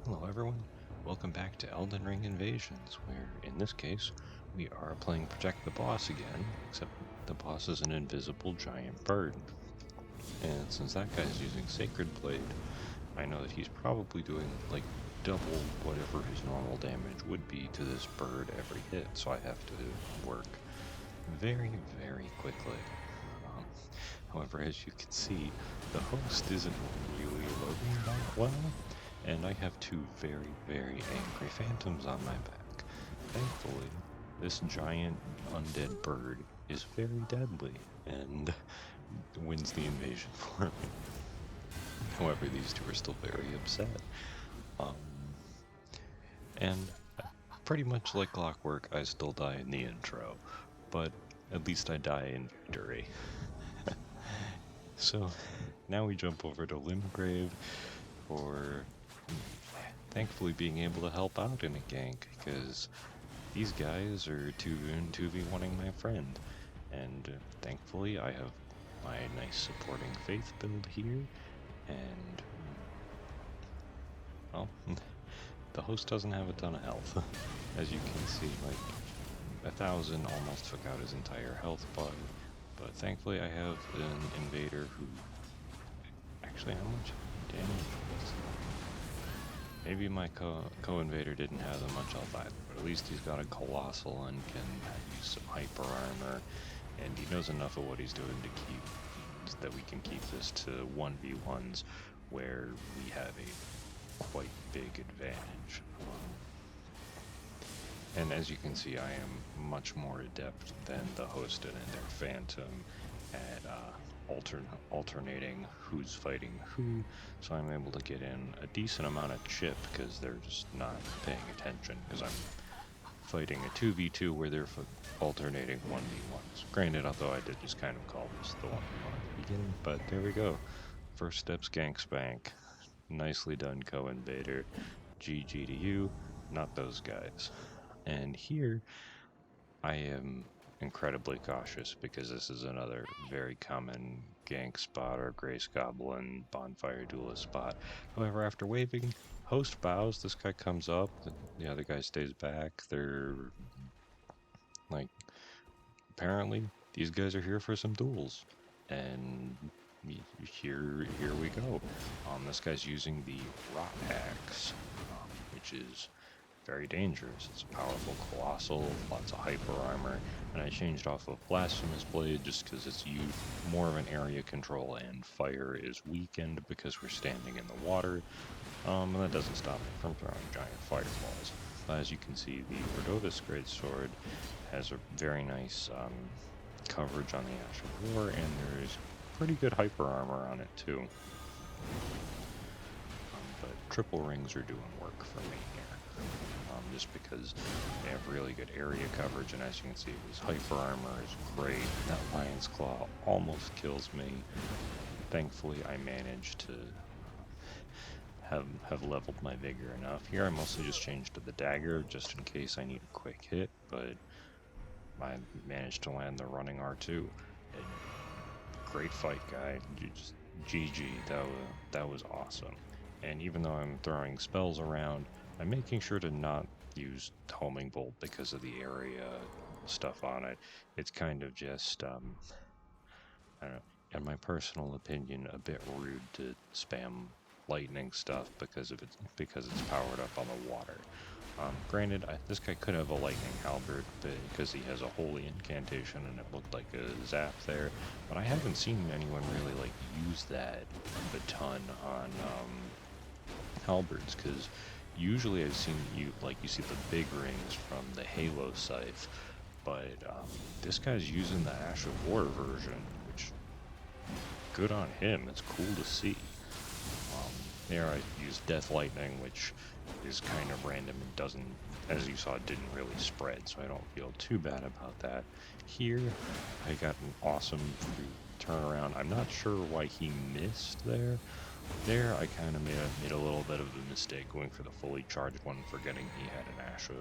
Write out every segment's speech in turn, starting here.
Hello everyone, welcome back to Elden Ring Invasions, where in this case we are playing Protect the Boss again, except the boss is an invisible giant bird. And since that guy's using Sacred Blade, I know that he's probably doing like double whatever his normal damage would be to this bird every hit, so I have to work very, very quickly. However, as you can see, the host isn't really loading that well, and I have two very, very angry phantoms on my back. Thankfully, this giant undead bird is very deadly and wins the invasion for me. However, these two are still very upset. And pretty much like clockwork, I still die in the intro, but at least I die in victory. So now we jump over to Limgrave for thankfully being able to help out in a gank, because these guys are 2v1ing my friend, and thankfully I have my nice supporting faith build here, and well, the host doesn't have a ton of health. As you can see, like 1,000 almost took out his entire health bar, but thankfully I have an invader who actually how much damage was maybe my co-invader didn't have that much health either, but at least he's got a colossal and can use some hyper armor, and he knows enough of what he's doing to keep that we can keep this to 1v1s where we have a quite big advantage. And as you can see, I am much more adept than the host and their phantom at alternating who's fighting who, so I'm able to get in a decent amount of chip because they're just not paying attention, because I'm fighting a 2v2 where they're alternating 1v1s. Granted, although I did just kind of call this the 1v1 at the beginning, but there we go. First step's gank spank. Nicely done, co-invader. GG to you, not those guys. And here, I am incredibly cautious because this is another very common gank spot or Grace Goblin bonfire duelist spot. However, after waving host bows, this guy comes up, the other guy stays back. They're like, apparently these guys are here for some duels, and here we go. This guy's using the rot axe, which is very dangerous. It's a powerful colossal, lots of hyper armor, and I changed off of Blasphemous Blade just because it's more of an area control, and fire is weakened because we're standing in the water, and that doesn't stop me from throwing giant fireballs. As you can see, the Ordovis Greatsword has a very nice coverage on the Ash of War, and there's pretty good hyper armor on it too. But triple rings are doing work for me here. Just because they have really good area coverage, and as you can see, his hyper armor is great. That Lion's Claw almost kills me. Thankfully, I managed to have leveled my vigor enough. Here I mostly just changed to the dagger just in case I need a quick hit, but I managed to land the running R2. And great fight, guy. Just GG. That was awesome. And even though I'm throwing spells around, I'm making sure to not use Homing Bolt because of the area stuff on it. It's kind of just, I don't know, in my personal opinion, a bit rude to spam lightning stuff because it's powered up on the water. Granted, this guy could have a lightning halberd because he has a holy incantation and it looked like a zap there, but I haven't seen anyone really like use that a ton on halberds, because usually I've seen you see the big rings from the Halo scythe, but this guy's using the Ash of War version, which good on him. It's cool to see. There I used Death Lightning, which is kind of random and doesn't, as you saw, didn't really spread, so I don't feel too bad about that. Here, I got an awesome turnaround. I'm not sure why he missed there. There, I kind of made a little bit of a mistake going for the fully charged one, forgetting he had an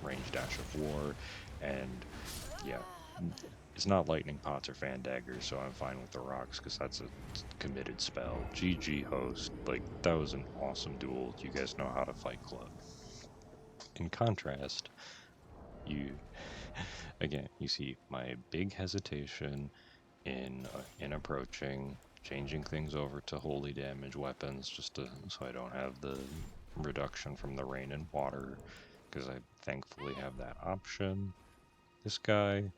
ranged Ash of War, and yeah, It's not lightning pots or fan daggers, so I'm fine with the rocks because that's a committed spell. GG host, like that was an awesome duel. You guys know how to fight club. In contrast, you again, you see my big hesitation in approaching, changing things over to holy damage weapons just so I don't have the reduction from the rain and water, because I thankfully have that option. This guy,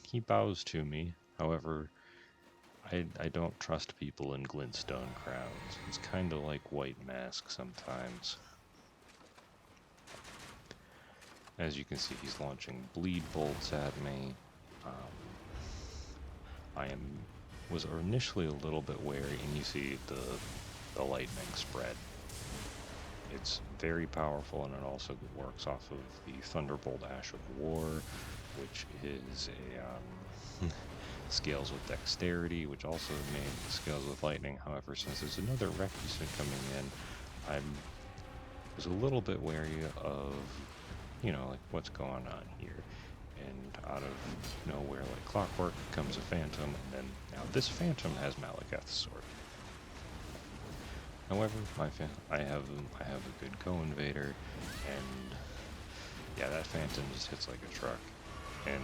he bows to me. However, I don't trust people in glintstone crowns. It's kind of like white mask sometimes. As you can see, he's launching bleed bolts at me. I was initially a little bit wary, and you see the lightning spread. It's very powerful, and it also works off of the Thunderbolt Ash of War, which is a scales with dexterity, which also scales with lightning. However, since there's another Requisite coming in, I was a little bit wary of, like what's going on here. And out of nowhere, like clockwork, comes a phantom, and then now this phantom has Malekith's sword. However, I have a good co-invader, and yeah, that phantom just hits like a truck. And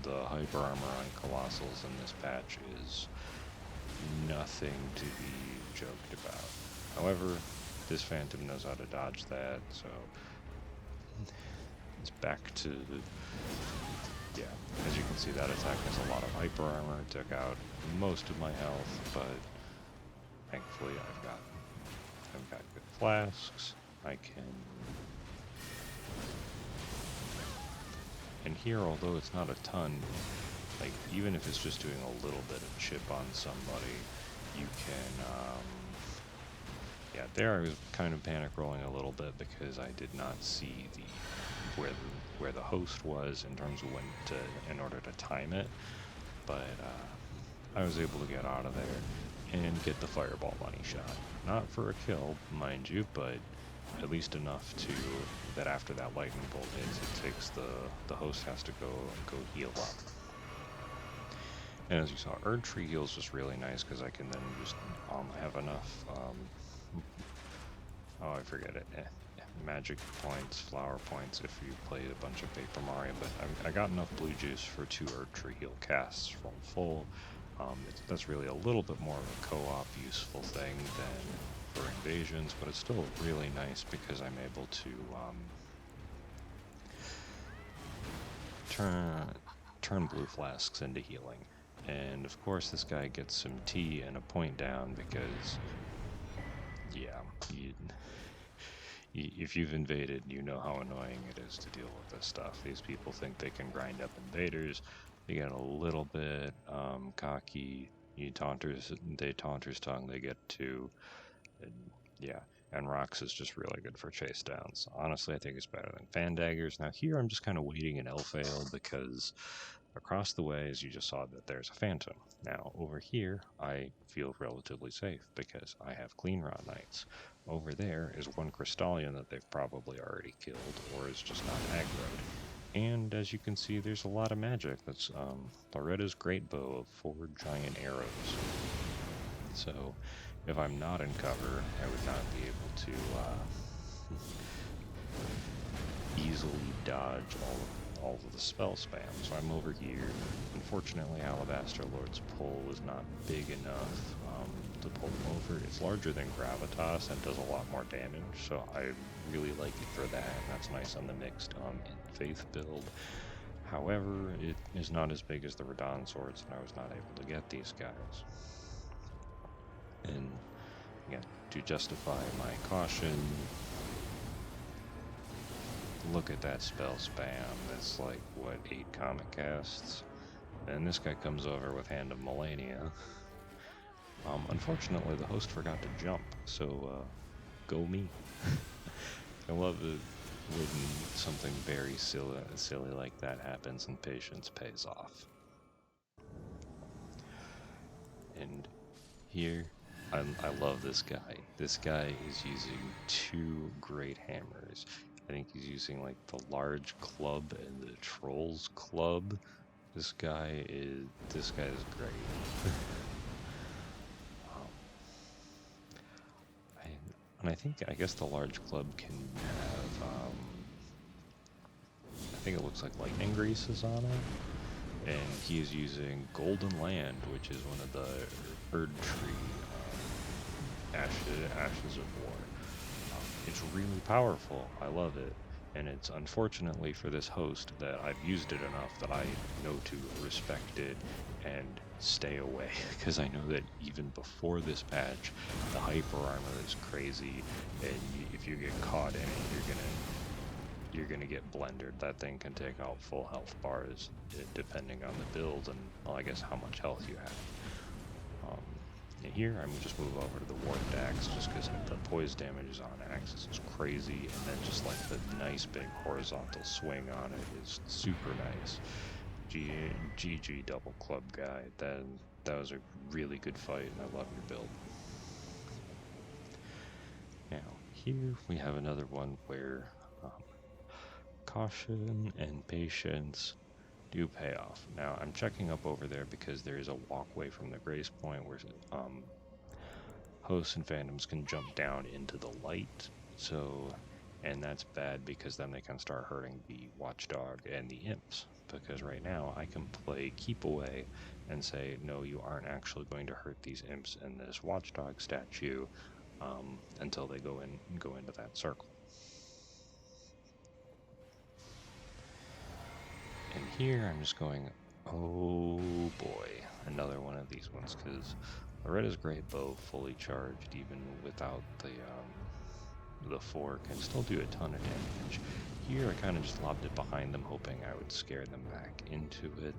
the hyper armor on Colossals in this patch is nothing to be joked about. However, this phantom knows how to dodge that, so it's back to yeah, as you can see, that attack has a lot of hyper armor. It took out most of my health, but thankfully I've got good flasks. I can, and here, although it's not a ton, like even if it's just doing a little bit of chip on somebody, you can. Yeah, there I was kind of panic rolling a little bit because I did not see where the host was in terms of in order to time it, but I was able to get out of there and get the fireball money shot. Not for a kill, mind you, but at least enough that after that lightning bolt hits, it takes the host has to go heal up. And as you saw, Erd Tree heal is just really nice because I can then just have enough. Oh, I forget it. Magic points, flower points if you played a bunch of Paper Mario, but I got enough blue juice for 2 Erd Tree heal casts from full. That's really a little bit more of a co-op useful thing than for invasions, but it's still really nice because I'm able to turn blue flasks into healing. And of course this guy gets some tea and a point down because, yeah, if you've invaded, you know how annoying it is to deal with this stuff. These people think they can grind up invaders. They get a little bit cocky. They taunter's tongue. They get to, and yeah. And rocks is just really good for chase downs. Honestly, I think it's better than fan daggers. Now here, I'm just kind of waiting in Elfale because across the way, as you just saw, that there's a phantom. Now over here, I feel relatively safe because I have clean rod knights. Over there is one Crystallion that they've probably already killed or is just not aggroed. And as you can see, there's a lot of magic. That's Loretta's Great Bow of 4 giant arrows. So if I'm not in cover, I would not be able to easily dodge all of the spell spam. So I'm over here. Unfortunately, Alabaster Lord's pull was not big enough to pull him over. It's larger than Gravitas and does a lot more damage, so I really like it for that. That's nice on the mixed Faith build. However, it is not as big as the Radon swords, and I was not able to get these guys. And again, to justify my caution, look at that spell spam. It's like, what, 8 comic casts? And this guy comes over with Hand of Melania. Unfortunately, the host forgot to jump, so go me. I love it when something very silly like that happens and patience pays off. And here, I love this guy. This guy is using 2 great hammers. I think he's using like the large club and the troll's club This guy is great. I guess the large club can have, I think it looks like lightning greases on it, and he is using Golden Land, which is one of the Erd Tree ashes of War. It's really powerful. I love it. And it's unfortunately for this host that I've used it enough that I know to respect it and stay away, because I know that even before this patch, the hyper armor is crazy, and if you get caught in it, you're gonna get blendered. That thing can take out full health bars depending on the build and, well, I guess how much health you have. And here I'm just move over to the warped axe just because the poise damage on axes is crazy, and then just like the nice big horizontal swing on it is super nice. GG double club guy. That was a really good fight, and I love your build. Now here we have another one where caution and patience do pay off. Now I'm checking up over there because there is a walkway from the Grace Point where hosts and phantoms can jump down into the light. And that's bad because then they can start hurting the watchdog and the imps. Because right now I can play keep away and say, no, you aren't actually going to hurt these imps and this watchdog statue until they go into that circle. And here I'm just going, oh boy, another one of these ones, because Loretta's great bow fully charged even without the fork and still do a ton of damage. Here I kind of just lobbed it behind them, hoping I would scare them back into it.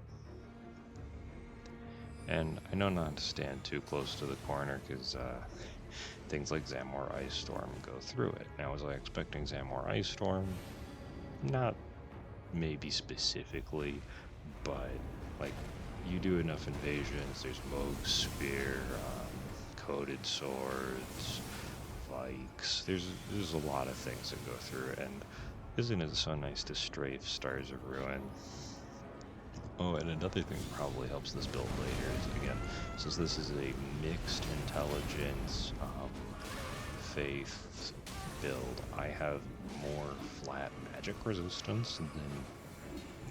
And I know not to stand too close to the corner because things like Zamor Ice Storm go through it. Now, was I expecting Zamor Ice Storm? Not maybe specifically, but like you do enough invasions, there's Moog Spear, Coated Swords, Vikes, there's a lot of things that go through it, and isn't it so nice to strafe Stars of Ruin? Oh, and another thing that probably helps this build later is, again, since this is a mixed intelligence faith build, I have more flat magic resistance than,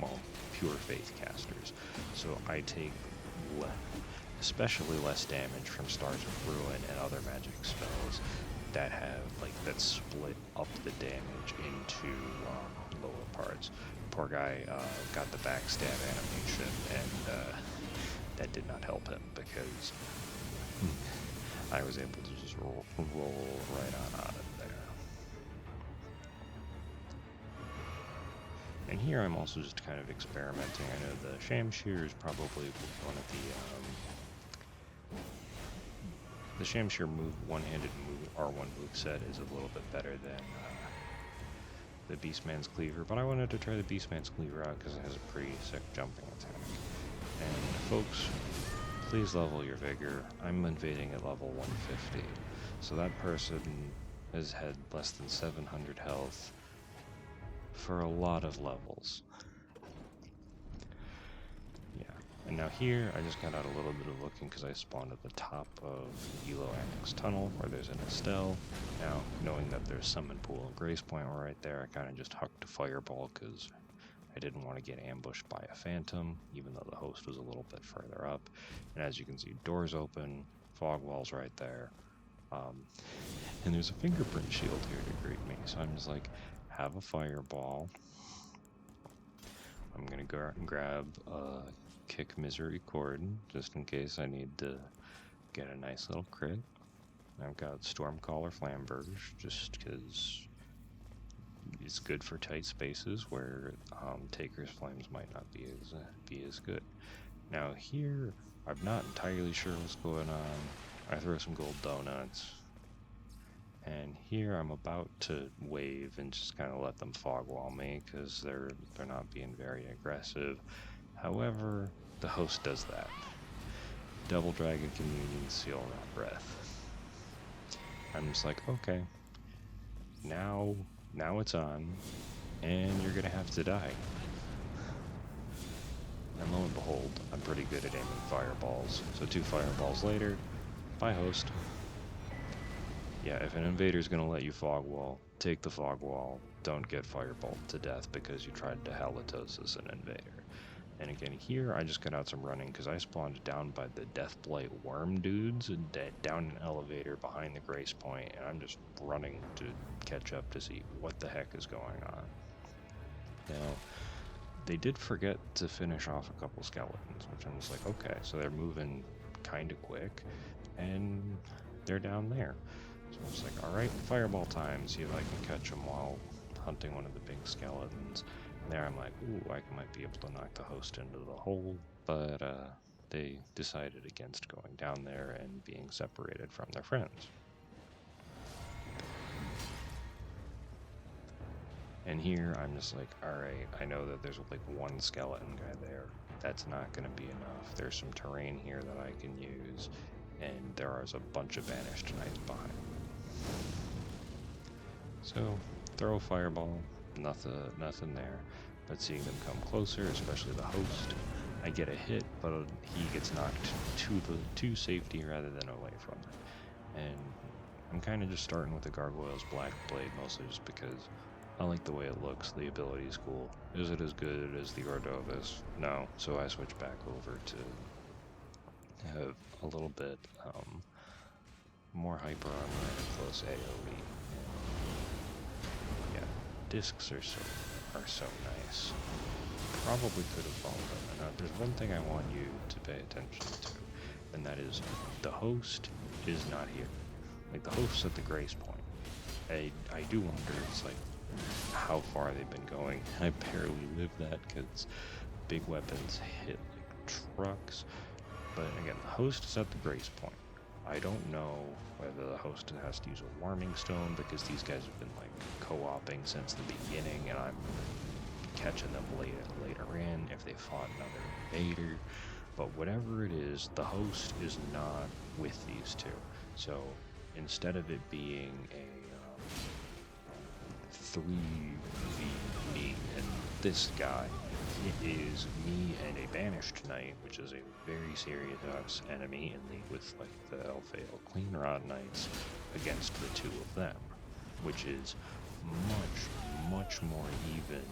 well, pure faith casters. So I take especially less damage from Stars of Ruin and other magic spells that have, like, that split up the damage into lower parts. Poor guy got the backstab animation, and that did not help him because I was able to just roll right on out of there. And here I'm also just kind of experimenting. I know the Shamshir is probably one of the Shamshir one-handed R1 moveset is a little bit better than the Beastman's Cleaver, but I wanted to try the Beastman's Cleaver out because it has a pretty sick jumping attack. And folks, please level your vigor. I'm invading at level 150, so that person has had less than 700 health for a lot of levels. Yeah, and now here I just got out a little bit of looking because I spawned at the top of Elo Annex Tunnel where there's an Estelle. Now, knowing that there's Summon Pool and Grace Point right there, I kind of just hucked a Fireball because I didn't want to get ambushed by a Phantom, even though the host was a little bit further up. And as you can see, doors open, fog walls right there. And there's a fingerprint shield here to greet me. So I'm just like, have a Fireball. I'm going to grab a Kick Misery Cord just in case I need to get a nice little crit. I've got Stormcaller Flamberge just because it's good for tight spaces where Taker's Flames might not be as good. Now here, I'm not entirely sure what's going on. I throw some gold donuts. And here I'm about to wave and just kind of let them fog wall me because they're not being very aggressive. However, the host does that. Double Dragon Communion, Seal Rot Breath. I'm just like, okay, now it's on, and you're gonna have to die. And lo and behold, I'm pretty good at aiming fireballs. So 2 fireballs later, bye host. Yeah, if an invader's gonna let you fog wall, take the fog wall. Don't get fireballed to death because you tried to halitosis an invader. And again, here I just got out some running because I spawned down by the Deathblight worm dudes down an elevator behind the Grace Point, and I'm just running to catch up to see what the heck is going on. Now, they did forget to finish off a couple skeletons, which I'm just like, okay, so they're moving kind of quick, and they're down there. So I was like, all right, fireball time, see if I can catch them while hunting one of the big skeletons. And there I'm like, ooh, I might be able to knock the host into the hole, but they decided against going down there and being separated from their friends. And here I'm just like, alright, I know that there's like one skeleton guy there. That's not going to be enough. There's some terrain here that I can use, and there is a bunch of banished knights behind me. So, throw a fireball, nothing there. But seeing them come closer, especially the host, I get a hit, but he gets knocked to safety rather than away from it. And I'm kind of just starting with the Gargoyle's Black Blade, mostly just because I like the way it looks. The ability is cool. Is it as good as the Ordovis? No. So I switch back over to have a little bit more hyper armor and a close AoE. And yeah, discs are so nice. Probably could have followed them. Now, there's one thing I want you to pay attention to, and that is the host is not here. Like, the host's at the Grace Point. I do wonder, it's like, how far they've been going. I barely live that because big weapons hit like trucks. But again, the host is at the Grace Point. I don't know whether the host has to use a warming stone because these guys have been like co-oping since the beginning, and I'm catching them later in if they fought another invader. But whatever it is, the host is not with these two. So instead of it being a 3v me and this guy, it is me and a banished knight, which is a very serious enemy in league with like the Elfale Clean Rod Knights, against the two of them, which is much more even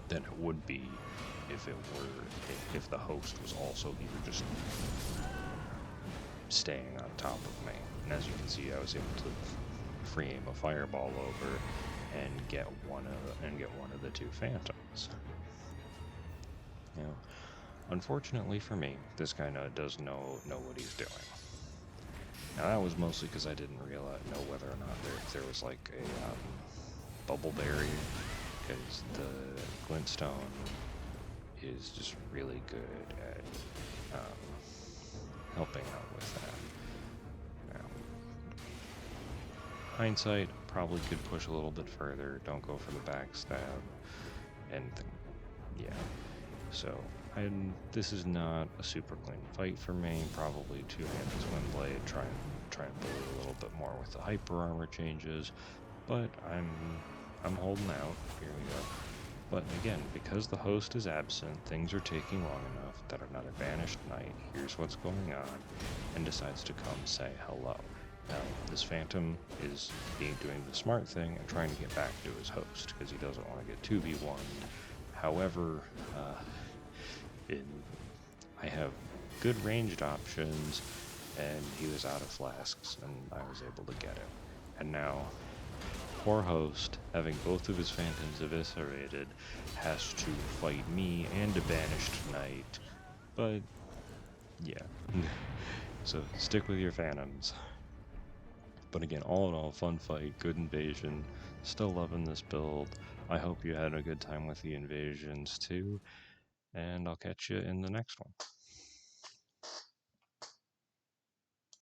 than it would be if the host was also here just staying on top of me. And as you can see, I was able to free aim a fireball over and get one of the two phantoms. You know, unfortunately for me, this guy does know what he's doing. Now that was mostly because I didn't know whether or not there was like a bubble barrier, because the glintstone is just really good at helping out with that. Hindsight, probably could push a little bit further. Don't go for the backstab. And yeah. So, this is not a super clean fight for me. Probably two-handed swim blade. Try and bully a little bit more with the hyper armor changes. But I'm holding out. Here we go. But again, because the host is absent, things are taking long enough that another banished knight hears what's going on and decides to come say hello. Now, this phantom is doing the smart thing and trying to get back to his host because he doesn't want to get 2v1'd. However, I have good ranged options, and he was out of flasks, and I was able to get him. And now, poor host, having both of his phantoms eviscerated, has to fight me and a banished knight. But, yeah. So, stick with your phantoms. But again, all in all, fun fight, good invasion. Still loving this build. I hope you had a good time with the invasions too. And I'll catch you in the next one.